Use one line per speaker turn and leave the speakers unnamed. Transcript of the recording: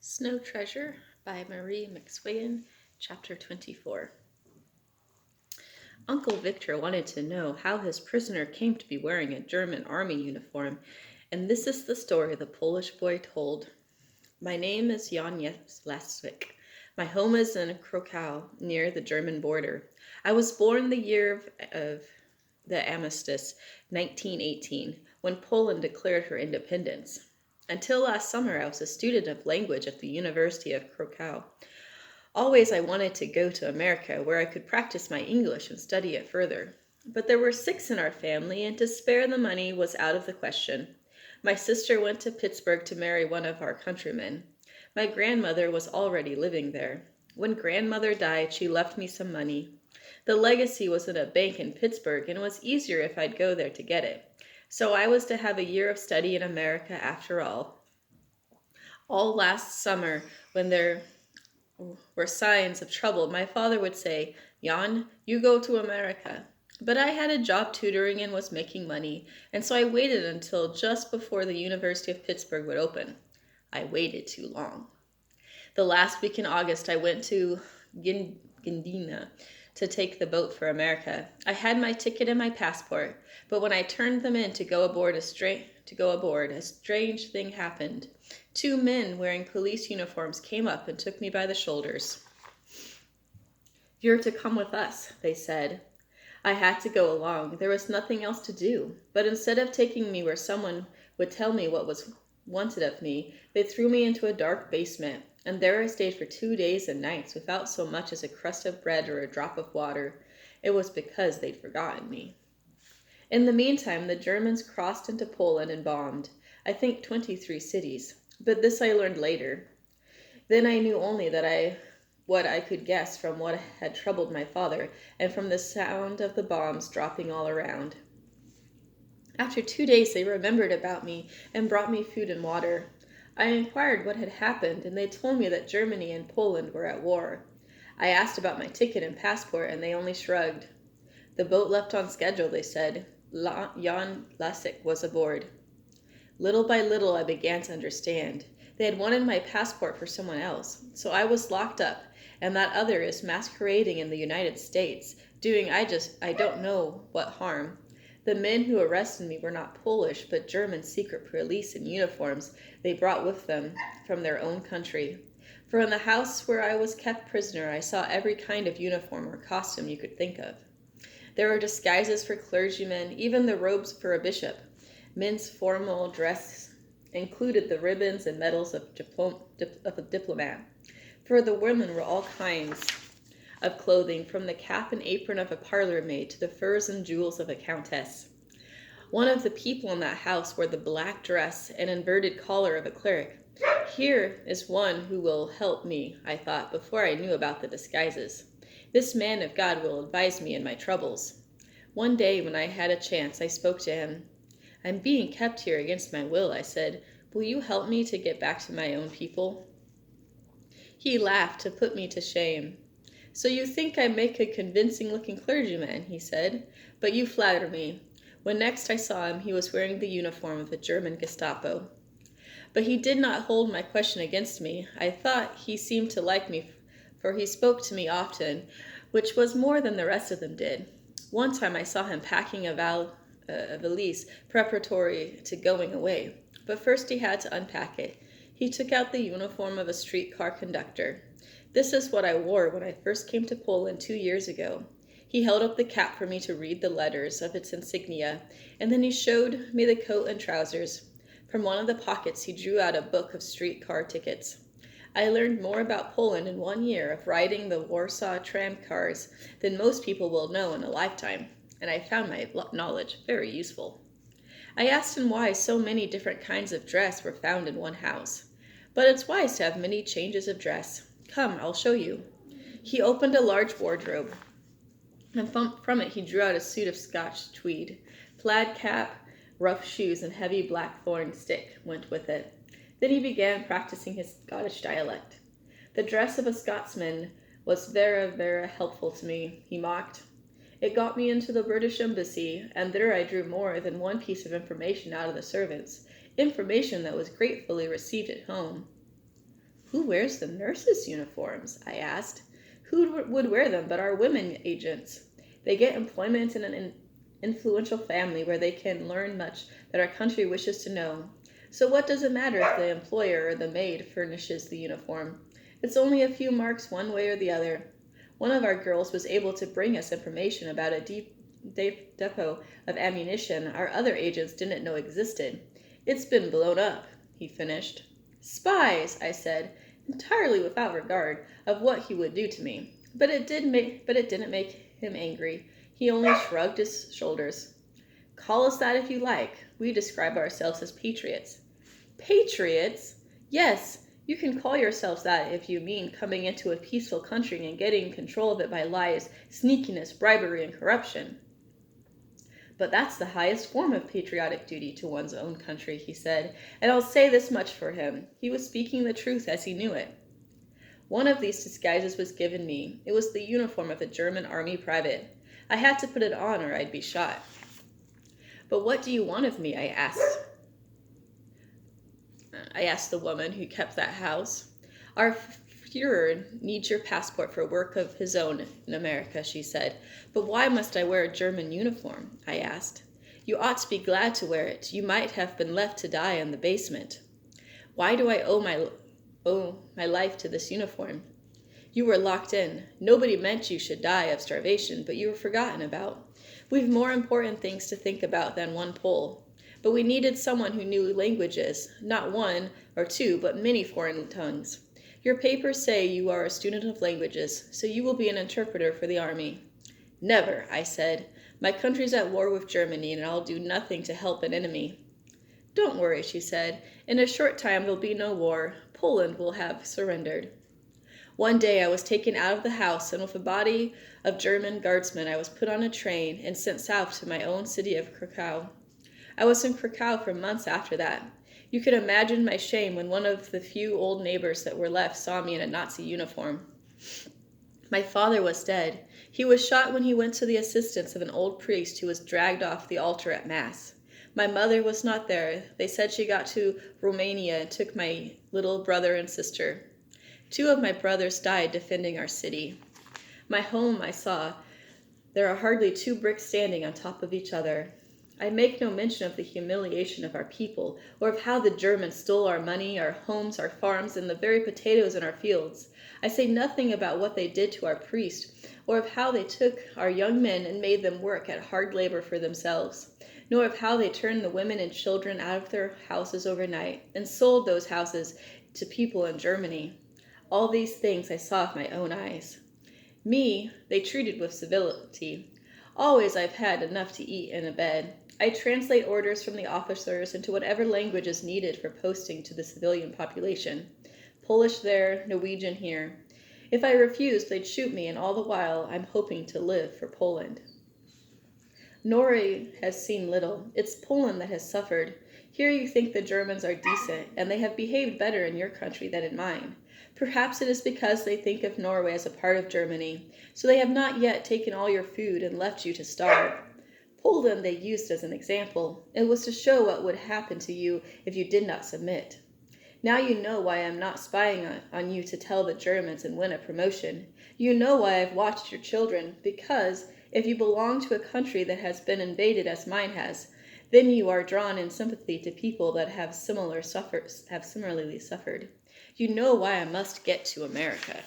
Snow Treasure by Marie McSwigan, Chapter 24. Uncle Victor wanted to know how his prisoner came to be wearing a German army uniform, and this is the story the Polish boy told. My name is Jan Laswik. My home is in Krakow, near the German border. I was born the year of the armistice, 1918, when Poland declared her independence. Until last summer, I was a student of language at the University of Krakow. Always I wanted to go to America, where I could practice my English and study it further. But there were 6 in our family, and to spare the money was out of the question. My sister went to Pittsburgh to marry one of our countrymen. My grandmother was already living there. When grandmother died, she left me some money. The legacy was in a bank in Pittsburgh, and it was easier if I'd go there to get it. So I was to have a year of study in America after all. All last summer, when there were signs of trouble, my father would say, "Jan, you go to America." But I had a job tutoring and was making money, and so I waited until just before the University of Pittsburgh would open. I waited too long. The last week in August, I went to Gdynia to take the boat for America. I had my ticket and my passport, but when I turned them in to go aboard, a strange thing happened. 2 men wearing police uniforms came up and took me by the shoulders. "You're to come with us," they said. I had to go along. There was nothing else to do. But instead of taking me where someone would tell me what was wanted of me, they threw me into a dark basement, and there I stayed for 2 days and nights without so much as a crust of bread or a drop of water. It was because they'd forgotten me. In the meantime, the Germans crossed into Poland and bombed, I think 23 cities. But this I learned later. Then I knew only what I could guess from what had troubled my father, and from the sound of the bombs dropping all around. After 2 days they remembered about me and brought me food and water. I inquired what had happened, and they told me that Germany and Poland were at war. I asked about my ticket and passport, and they only shrugged. The boat left on schedule, they said. Jan Lasik was aboard. Little by little I began to understand. They had wanted my passport for someone else, so I was locked up, and that other is masquerading in the United States, doing I don't know what harm. The men who arrested me were not Polish, but German secret police in uniforms they brought with them from their own country. For in the house where I was kept prisoner, I saw every kind of uniform or costume you could think of. There were disguises for clergymen, even the robes for a bishop. Men's formal dress included the ribbons and medals of a diplomat. For the women were all kinds of clothing, from the cap and apron of a parlor maid to the furs and jewels of a countess. One of the people in that house wore the black dress and inverted collar of a cleric. Here is one who will help me, I thought, before I knew about the disguises. This man of God will advise me in my troubles. One day when I had a chance, I spoke to him. "I'm being kept here against my will," I said. "Will you help me to get back to my own people?" He laughed to put me to shame. "So you think I make a convincing-looking clergyman," he said, "but you flatter me." When next I saw him, he was wearing the uniform of the German Gestapo. But he did not hold my question against me. I thought he seemed to like me, for he spoke to me often, which was more than the rest of them did. One time I saw him packing a valise preparatory to going away, but first he had to unpack it. He took out the uniform of a streetcar conductor. "This is what I wore when I first came to Poland 2 years ago." He held up the cap for me to read the letters of its insignia, and then he showed me the coat and trousers. From one of the pockets he drew out a book of streetcar tickets. I learned more about Poland in 1 year of riding the Warsaw tramcars than most people will know in a lifetime, and I found my knowledge very useful. I asked him why so many different kinds of dress were found in one house. "But it's wise to have many changes of dress. Come, I'll show you." He opened a large wardrobe, and from it he drew out a suit of Scotch tweed. Plaid cap, rough shoes, and heavy black thorn stick went with it. Then he began practicing his Scottish dialect. "The dress of a Scotsman was vera helpful to me," he mocked. "It got me into the British Embassy, and there I drew more than one piece of information out of the servants, information that was gratefully received at home." Who wears the nurses' uniforms? I asked. Who would wear them but our women agents? They get employment in an influential family where they can learn much that our country wishes to know. So what does it matter if the employer or the maid furnishes the uniform? It's only a few marks one way or the other. One of our girls was able to bring us information about a depot of ammunition our other agents didn't know existed. It's been blown up, he finished. Spies, I said, entirely without regard of what he would do to me. But it didn't make him angry. He only shrugged his shoulders. Call us that if you like. We describe ourselves as patriots. Patriots? Yes, you can call yourselves that if you mean coming into a peaceful country and getting control of it by lies, sneakiness, bribery, and corruption. But that's the highest form of patriotic duty to one's own country, he said, and I'll say this much for him. He was speaking the truth as he knew it. One of these disguises was given me. It was the uniform of a German army private. I had to put it on or I'd be shot. But what do you want of me? I asked the woman who kept that house. Our Führer needs your passport for work of his own in America, she said. But why must I wear a German uniform? I asked. You ought to be glad to wear it. You might have been left to die in the basement. Why do I owe my life to this uniform? You were locked in. Nobody meant you should die of starvation, but you were forgotten about. We've more important things to think about than one Pole. But we needed someone who knew languages, not one or two, but many foreign tongues. Your papers say you are a student of languages, so you will be an interpreter for the army. Never, I said. My country's at war with Germany, and I'll do nothing to help an enemy. Don't worry, she said. In a short time there'll be no war. Poland will have surrendered. One day I was taken out of the house, and with a body of German guardsmen I was put on a train and sent south to my own city of Krakow. I was in Krakow for months after that. You could imagine my shame when one of the few old neighbors that were left saw me in a Nazi uniform. My father was dead. He was shot when he went to the assistance of an old priest who was dragged off the altar at Mass. My mother was not there. They said she got to Romania and took my little brother and sister. 2 of my brothers died defending our city. My home, I saw. There are hardly 2 bricks standing on top of each other. I make no mention of the humiliation of our people, or of how the Germans stole our money, our homes, our farms, and the very potatoes in our fields. I say nothing about what they did to our priest, or of how they took our young men and made them work at hard labor for themselves, nor of how they turned the women and children out of their houses overnight, and sold those houses to people in Germany. All these things I saw with my own eyes. Me, they treated with civility. Always I've had enough to eat and a bed. I translate orders from the officers into whatever language is needed for posting to the civilian population. Polish there, Norwegian here. If I refused, they'd shoot me, and all the while I'm hoping to live for Poland. Norway has seen little. It's Poland that has suffered. Here you think the Germans are decent, and they have behaved better in your country than in mine. Perhaps it is because they think of Norway as a part of Germany, so they have not yet taken all your food and left you to starve. Poland they used as an example. It was to show what would happen to you if you did not submit. Now you know why I am not spying on you to tell the Germans and win a promotion. You know why I've watched your children, because if you belong to a country that has been invaded as mine has, then you are drawn in sympathy to people that have similarly suffered. You know why I must get to America.